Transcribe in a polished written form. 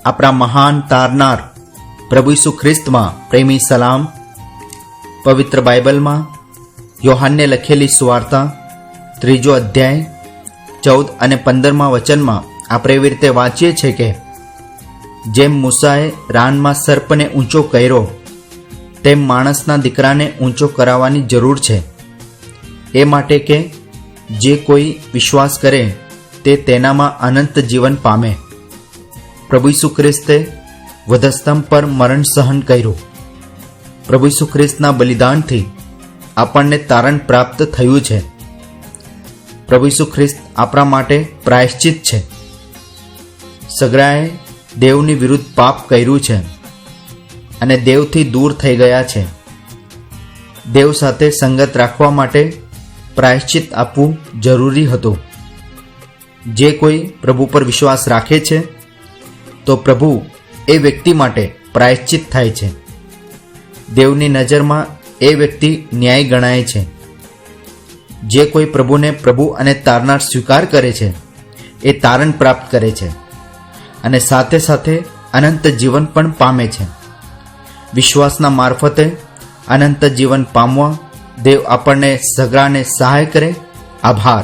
આપણા મહાન તારનાર પ્રભુ ઈસુ ખ્રિસ્તમાં પ્રેમી સલામ. પવિત્ર બાઇબલમાં યોહાનને લખેલી સુવાર્તા 3 અધ્યાય 14 અને 15 વચનમાં આપણે એવી રીતે વાંચીએ છીએ કે જેમ મૂસાએ રાનમાં સર્પને ઊંચો કર્યો તેમ માણસના દીકરાને ઊંચો કરાવવાની જરૂર છે, એ માટે કે જે કોઈ વિશ્વાસ કરે તે તેનામાં અનંત જીવન પામે. પ્રભુ ઈસુ ખ્રિસ્તે વધસ્તંભ પર મરણ સહન કર્યું. પ્રભુ ઈસુ ખ્રિસ્તના બલિદાનથી આપણને તારણ પ્રાપ્ત થયું છે. પ્રભુ ઈસુ ખ્રિસ્ત આપણા માટે પ્રાયશ્ચિત છે. સગડાએ દેવની વિરુદ્ધ પાપ કર્યું છે અને દેવથી દૂર થઈ ગયા છે. દેવ સાથે સંગત રાખવા માટે પ્રાયશ્ચિત આપવું જરૂરી હતું. જે કોઈ પ્રભુ પર વિશ્વાસ રાખે છે તો પ્રભુ એ વ્યક્તિ માટે પ્રાયશ્ચિત થાય છે. દેવની નજરમાં એ વ્યક્તિ ન્યાય ગણાય છે. જે કોઈ પ્રભુને પ્રભુ અને તારનાર સ્વીકાર કરે છે એ તારણ પ્રાપ્ત કરે છે અને સાથે સાથે અનંત જીવન પણ પામે છે. વિશ્વાસના મારફતે અનંત જીવન પામવા દેવ આપણને સગડાને સહાય કરે. આભાર.